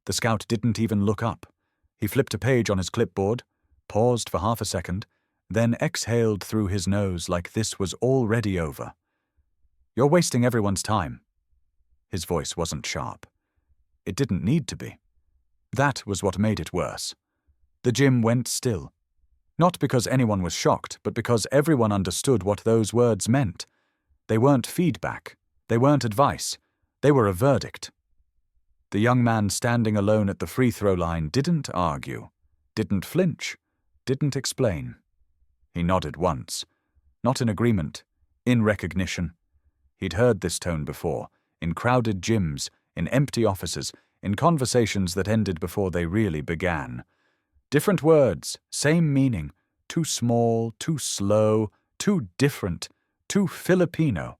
The scout didn't even look up. He flipped a page on his clipboard, paused for half a second, then exhaled through his nose like this was already over. "You're wasting everyone's time." His voice wasn't sharp. It didn't need to be. That was what made it worse. The gym went still. Not because anyone was shocked, but because everyone understood what those words meant. They weren't feedback. They weren't advice. They were a verdict. The young man standing alone at the free throw line didn't argue, didn't flinch, didn't explain. He nodded once. Not in agreement, in recognition. He'd heard this tone before, in crowded gyms, in empty offices, in conversations that ended before they really began. Different words, same meaning, too small, too slow, too different, too Filipino.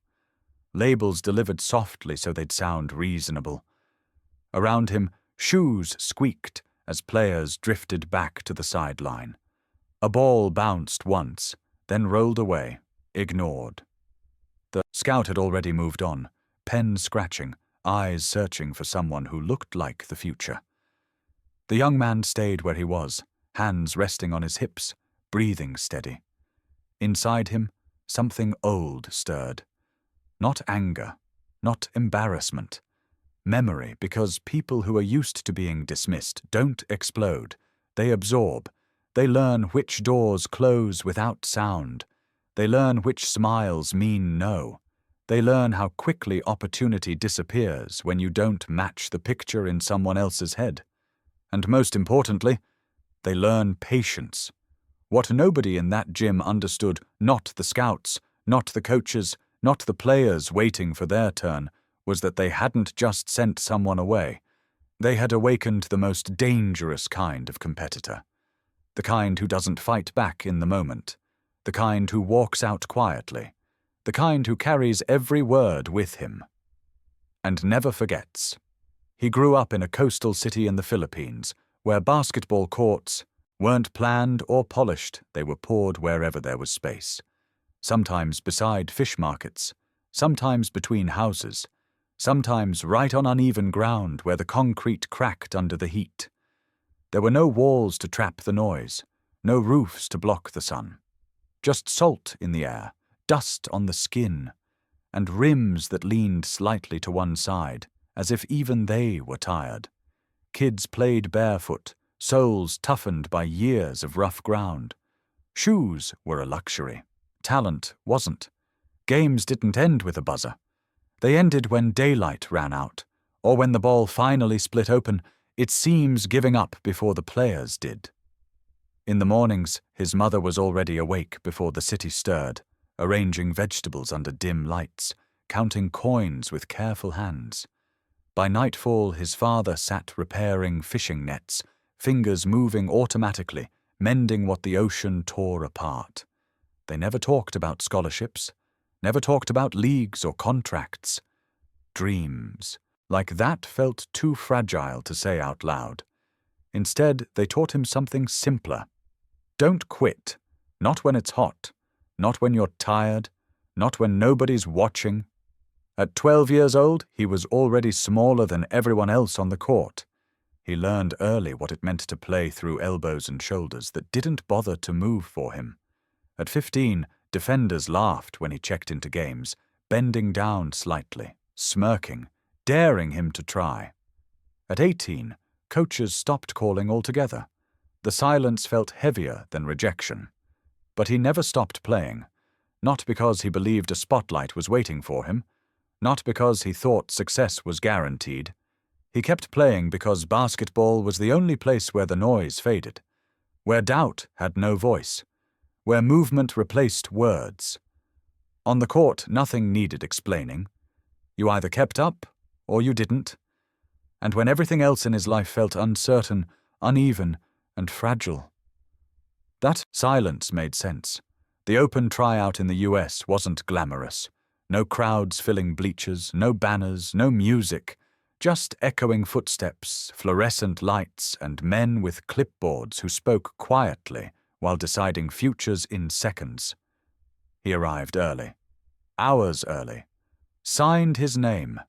Labels delivered softly so they'd sound reasonable. Around him, shoes squeaked as players drifted back to the sideline. A ball bounced once, then rolled away, ignored. The scout had already moved on, pen scratching, eyes searching for someone who looked like the future. The young man stayed where he was, hands resting on his hips, breathing steady. Inside him, something old stirred. Not anger, not embarrassment. Memory, because people who are used to being dismissed don't explode. They absorb. They learn which doors close without sound. They learn which smiles mean no. They learn how quickly opportunity disappears when you don't match the picture in someone else's head. And most importantly, they learn patience. What nobody in that gym understood, not the scouts, not the coaches, not the players waiting for their turn, was that they hadn't just sent someone away. They had awakened the most dangerous kind of competitor. The kind who doesn't fight back in the moment. The kind who walks out quietly. The kind who carries every word with him. And never forgets. He grew up in a coastal city in the Philippines, where basketball courts weren't planned or polished. They were poured wherever there was space. Sometimes beside fish markets, sometimes between houses, sometimes right on uneven ground where the concrete cracked under the heat. There were no walls to trap the noise, no roofs to block the sun. Just salt in the air, dust on the skin, and rims that leaned slightly to one side, as if even they were tired. Kids played barefoot, soles toughened by years of rough ground. Shoes were a luxury. Talent wasn't. Games didn't end with a buzzer. They ended when daylight ran out, or when the ball finally split open, its seams giving up before the players did. In the mornings, his mother was already awake before the city stirred, arranging vegetables under dim lights, counting coins with careful hands. By nightfall, his father sat repairing fishing nets, fingers moving automatically, mending what the ocean tore apart. They never talked about scholarships, never talked about leagues or contracts. Dreams, like that, felt too fragile to say out loud. Instead, they taught him something simpler. Don't quit, not when it's hot, not when you're tired, not when nobody's watching. At 12 years old, he was already smaller than everyone else on the court. He learned early what it meant to play through elbows and shoulders that didn't bother to move for him. At 15, defenders laughed when he checked into games, bending down slightly, smirking, daring him to try. At 18, coaches stopped calling altogether. The silence felt heavier than rejection. But he never stopped playing, not because he believed a spotlight was waiting for him, not because he thought success was guaranteed. He kept playing because basketball was the only place where the noise faded, where doubt had no voice, where movement replaced words. On the court, nothing needed explaining. You either kept up or you didn't. And when everything else in his life felt uncertain, uneven, and fragile, that silence made sense. The open tryout in the US wasn't glamorous. No crowds filling bleachers, no banners, no music, just echoing footsteps, fluorescent lights, and men with clipboards who spoke quietly while deciding futures in seconds. He arrived early, hours early, signed his name,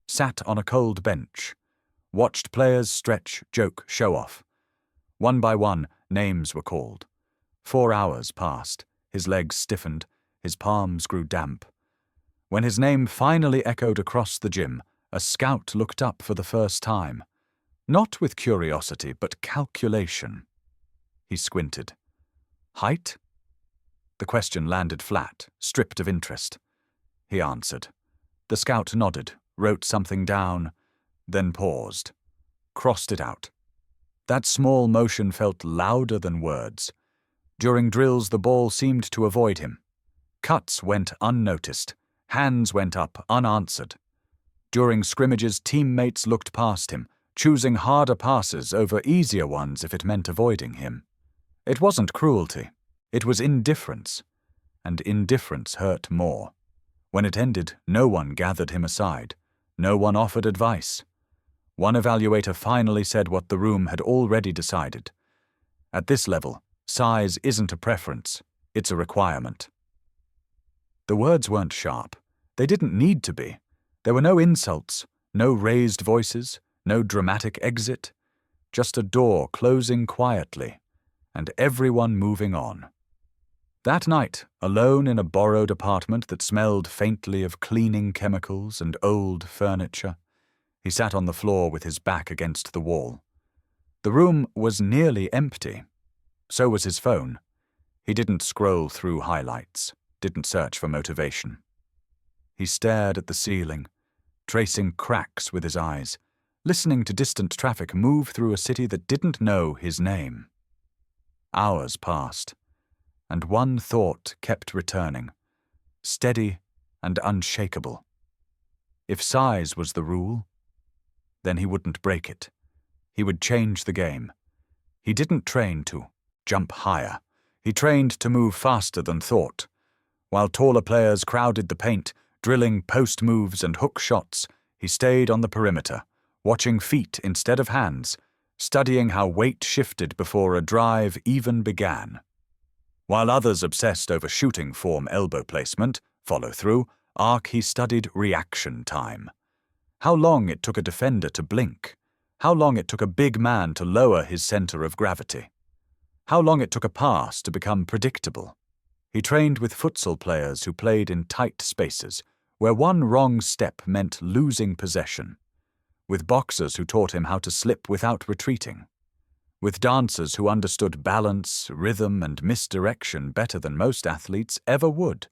sat on a cold bench, watched players stretch, joke, show off. One by one, names were called. 4 hours passed, his legs stiffened, his palms grew damp. When his name finally echoed across the gym, a scout looked up for the first time. Not with curiosity, but calculation. He squinted. Height? The question landed flat, stripped of interest. He answered. The scout nodded, wrote something down, then paused. Crossed it out. That small motion felt louder than words. During drills, the ball seemed to avoid him. Cuts went unnoticed. Hands went up unanswered. During scrimmages, teammates looked past him, choosing harder passes over easier ones if it meant avoiding him. It wasn't cruelty. It was indifference. And indifference hurt more. When it ended, no one gathered him aside. No one offered advice. One evaluator finally said what the room had already decided. At this level, size isn't a preference, it's a requirement. The words weren't sharp. They didn't need to be. There were no insults, no raised voices, no dramatic exit, just a door closing quietly, and everyone moving on. That night, alone in a borrowed apartment that smelled faintly of cleaning chemicals and old furniture, he sat on the floor with his back against the wall. The room was nearly empty. So was his phone. He didn't scroll through highlights, didn't search for motivation. He stared at the ceiling, tracing cracks with his eyes, listening to distant traffic move through a city that didn't know his name. Hours passed, and one thought kept returning, steady and unshakable. If size was the rule, then he wouldn't break it. He would change the game. He didn't train to jump higher. He trained to move faster than thought. While taller players crowded the paint, drilling post moves and hook shots, he stayed on the perimeter, watching feet instead of hands, studying how weight shifted before a drive even began. While others obsessed over shooting form, elbow placement, follow-through, arc, he studied reaction time. How long it took a defender to blink. How long it took a big man to lower his center of gravity. How long it took a pass to become predictable. He trained with futsal players who played in tight spaces, where one wrong step meant losing possession. With boxers who taught him how to slip without retreating. With dancers who understood balance, rhythm, and misdirection better than most athletes ever would.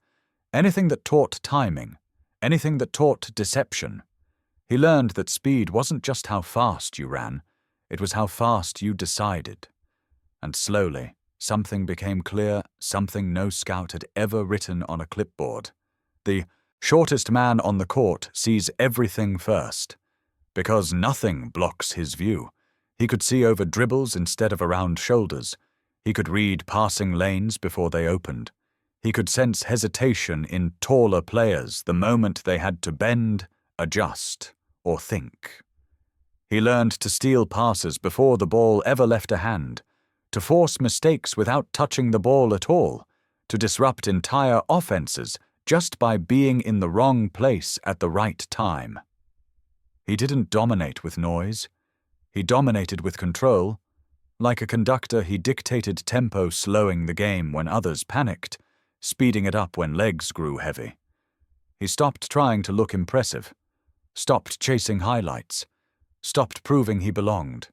Anything that taught timing, anything that taught deception. He learned that speed wasn't just how fast you ran, it was how fast you decided. And slowly, something became clear, something no scout had ever written on a clipboard. The shortest man on the court sees everything first. Because nothing blocks his view. He could see over dribbles instead of around shoulders. He could read passing lanes before they opened. He could sense hesitation in taller players the moment they had to bend, adjust, or think. He learned to steal passes before the ball ever left a hand, to force mistakes without touching the ball at all, to disrupt entire offenses just by being in the wrong place at the right time. He didn't dominate with noise. He dominated with control. Like a conductor, he dictated tempo, slowing the game when others panicked, speeding it up when legs grew heavy. He stopped trying to look impressive, stopped chasing highlights, stopped proving he belonged.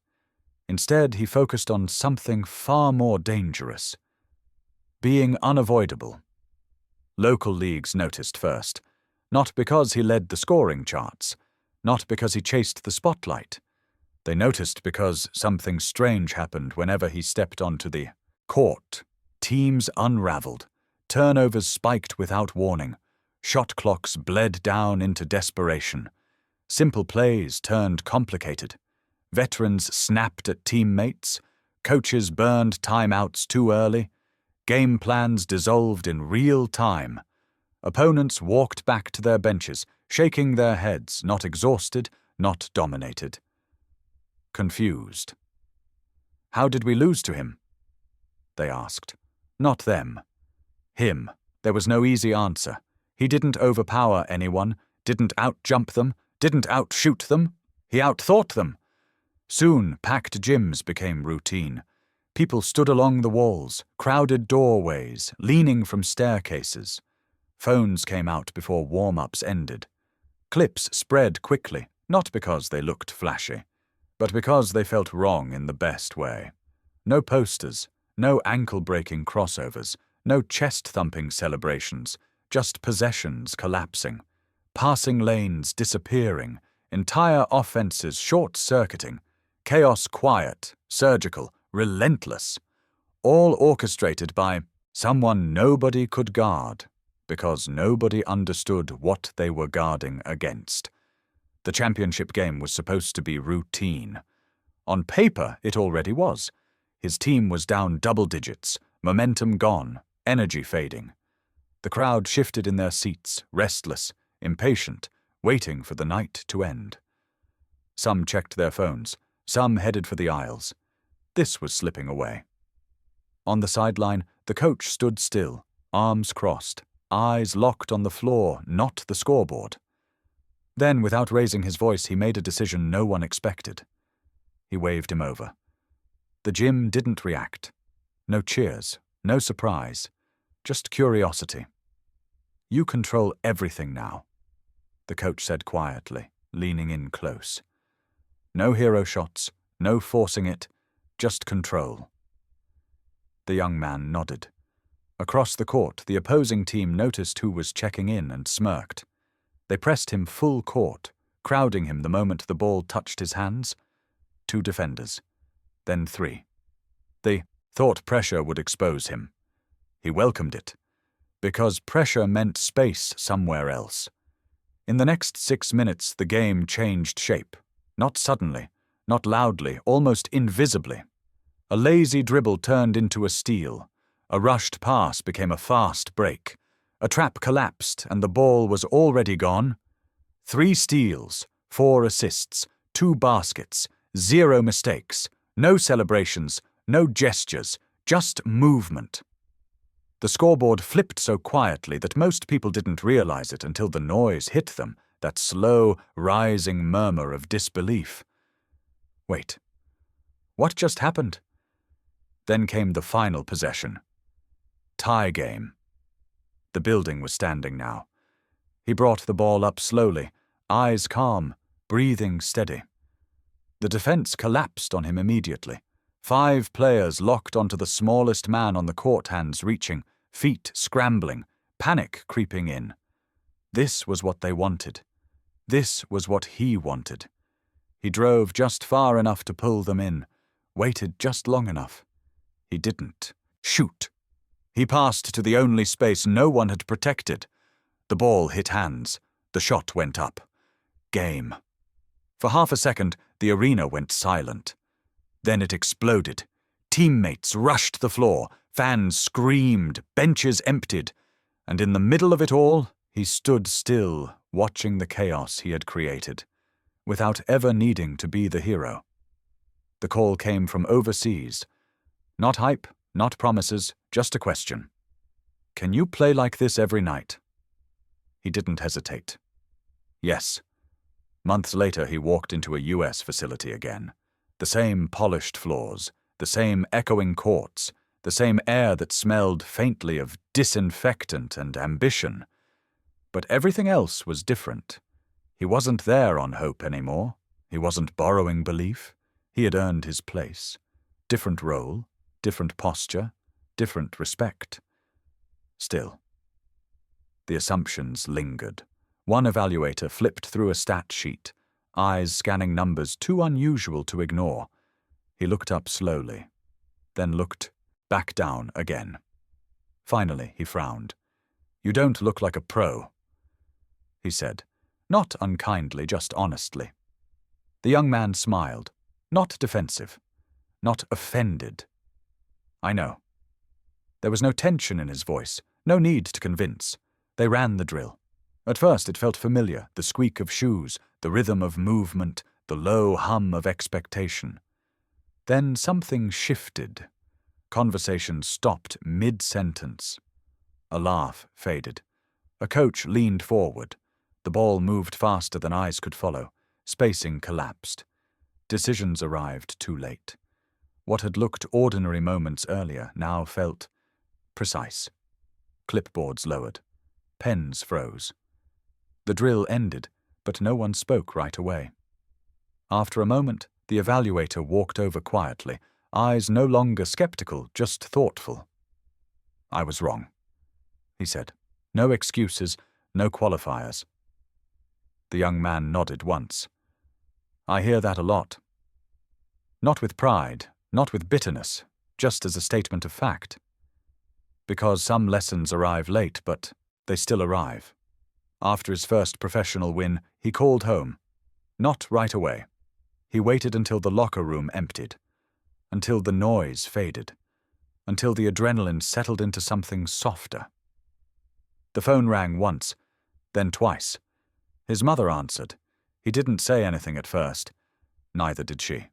Instead, he focused on something far more dangerous. Being unavoidable. Local leagues noticed first, not because he led the scoring charts, not because he chased the spotlight. They noticed because something strange happened whenever he stepped onto the court. Teams unraveled, turnovers spiked without warning, shot clocks bled down into desperation. Simple plays turned complicated. Veterans snapped at teammates, coaches burned timeouts too early, game plans dissolved in real time. Opponents walked back to their benches, shaking their heads, not exhausted, not dominated. Confused. How did we lose to him? They asked. Not them. Him. There was no easy answer. He didn't overpower anyone, didn't outjump them, didn't outshoot them. He outthought them. Soon, packed gyms became routine. People stood along the walls, crowded doorways, leaning from staircases. Phones came out before warm-ups ended. Clips spread quickly, not because they looked flashy, but because they felt wrong in the best way. No posters, no ankle-breaking crossovers, no chest-thumping celebrations, just possessions collapsing, passing lanes disappearing, entire offenses short-circuiting, chaos quiet, surgical, relentless, all orchestrated by someone nobody could guard, because nobody understood what they were guarding against. The championship game was supposed to be routine. On paper, it already was. His team was down double digits, momentum gone, energy fading. The crowd shifted in their seats, restless, impatient, waiting for the night to end. Some checked their phones, some headed for the aisles. This was slipping away. On the sideline, the coach stood still, arms crossed, eyes locked on the floor, not the scoreboard. Then, without raising his voice, he made a decision no one expected. He waved him over. The gym didn't react. No cheers, no surprise, just curiosity. "You control everything now," the coach said quietly, leaning in close. "No hero shots, no forcing it, just control." The young man nodded. Across the court, the opposing team noticed who was checking in and smirked. They pressed him full court, crowding him the moment the ball touched his hands. 2 defenders, then 3. They thought pressure would expose him. He welcomed it, because pressure meant space somewhere else. In the next 6 minutes, the game changed shape. Not suddenly, not loudly, almost invisibly. A lazy dribble turned into a steal. A rushed pass became a fast break. A trap collapsed, and the ball was already gone. 3 steals, 4 assists, 2 baskets, 0 mistakes, no celebrations, no gestures, just movement. The scoreboard flipped so quietly that most people didn't realize it until the noise hit them, that slow, rising murmur of disbelief. Wait, what just happened? Then came the final possession. Tie game. The building was standing now. He brought the ball up slowly, eyes calm, breathing steady. The defense collapsed on him immediately. 5 players locked onto the smallest man on the court, hands reaching, feet scrambling, panic creeping in. This was what they wanted. This was what he wanted. He drove just far enough to pull them in, waited just long enough. He didn't. Shoot! He passed to the only space no one had protected. The ball hit hands. The shot went up. Game. For half a second, the arena went silent. Then it exploded. Teammates rushed the floor, fans screamed, benches emptied, and in the middle of it all, he stood still, watching the chaos he had created, without ever needing to be the hero. The call came from overseas. Not hype, not promises, just a question. "Can you play like this every night?" He didn't hesitate. Yes. Months later, he walked into a US facility again. The same polished floors, the same echoing courts, the same air that smelled faintly of disinfectant and ambition. But everything else was different. He wasn't there on hope anymore. He wasn't borrowing belief. He had earned his place. Different role, different posture, different respect. Still, the assumptions lingered. One evaluator flipped through a stat sheet, eyes scanning numbers too unusual to ignore. He looked up slowly, then looked back down again. Finally, he frowned. "You don't look like a pro," he said, not unkindly, just honestly. The young man smiled, not defensive, not offended. "I know." There was no tension in his voice, no need to convince. They ran the drill. At first it felt familiar, the squeak of shoes, the rhythm of movement, the low hum of expectation. Then something shifted. Conversation stopped mid-sentence. A laugh faded. A coach leaned forward. The ball moved faster than eyes could follow. Spacing collapsed. Decisions arrived too late. What had looked ordinary moments earlier now felt precise. Clipboards lowered. Pens froze. The drill ended, but no one spoke right away. After a moment, the evaluator walked over quietly, eyes no longer skeptical, just thoughtful. "I was wrong," he said. "No excuses, no qualifiers." The young man nodded once. "I hear that a lot. Not with pride, not with bitterness, just as a statement of fact. Because some lessons arrive late, but they still arrive." After his first professional win, he called home. Not right away. He waited until the locker room emptied, until the noise faded, until the adrenaline settled into something softer. The phone rang once, then twice. His mother answered. He didn't say anything at first. Neither did she.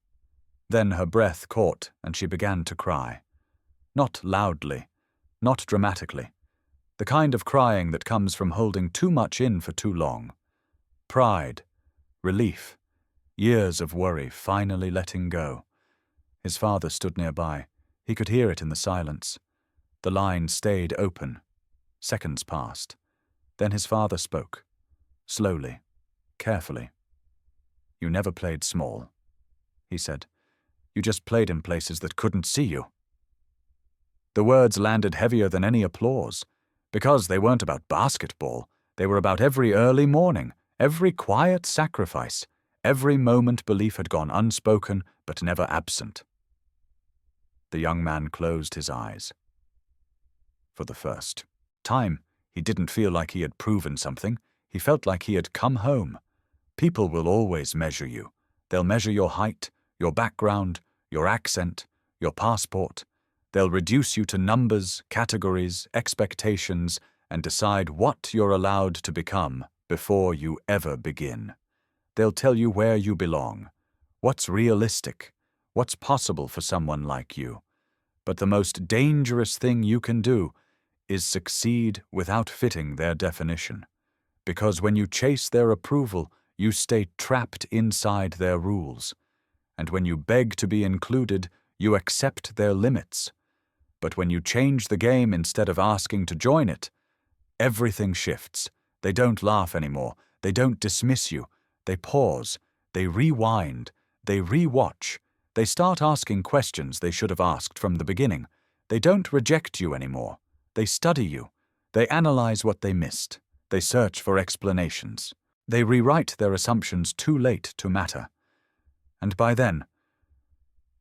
Then her breath caught and she began to cry. Not loudly, not dramatically. The kind of crying that comes from holding too much in for too long. Pride, relief, years of worry finally letting go. His father stood nearby. He could hear it in the silence. The line stayed open. Seconds passed. Then his father spoke. Slowly, carefully. "You never played small," he said. "You just played in places that couldn't see you." The words landed heavier than any applause. Because they weren't about basketball, they were about every early morning, every quiet sacrifice, every moment belief had gone unspoken but never absent. The young man closed his eyes. For the first time, he didn't feel like he had proven something. He felt like he had come home. People will always measure you. They'll measure your height, your background, your accent, your passport. They'll reduce you to numbers, categories, expectations, and decide what you're allowed to become before you ever begin. They'll tell you where you belong, what's realistic, what's possible for someone like you. But the most dangerous thing you can do is succeed without fitting their definition. Because when you chase their approval, you stay trapped inside their rules. And when you beg to be included, you accept their limits. But when you change the game instead of asking to join it, everything shifts. They don't laugh anymore. They don't dismiss you. They pause. They rewind. They rewatch. They start asking questions they should have asked from the beginning. They don't reject you anymore. They study you. They analyze what they missed. They search for explanations. They rewrite their assumptions too late to matter. And by then,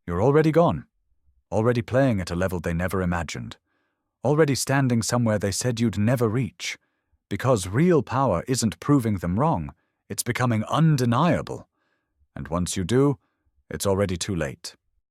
you're already gone. Already playing at a level they never imagined. Already standing somewhere they said you'd never reach. Because real power isn't proving them wrong, it's becoming undeniable. And once you do, it's already too late.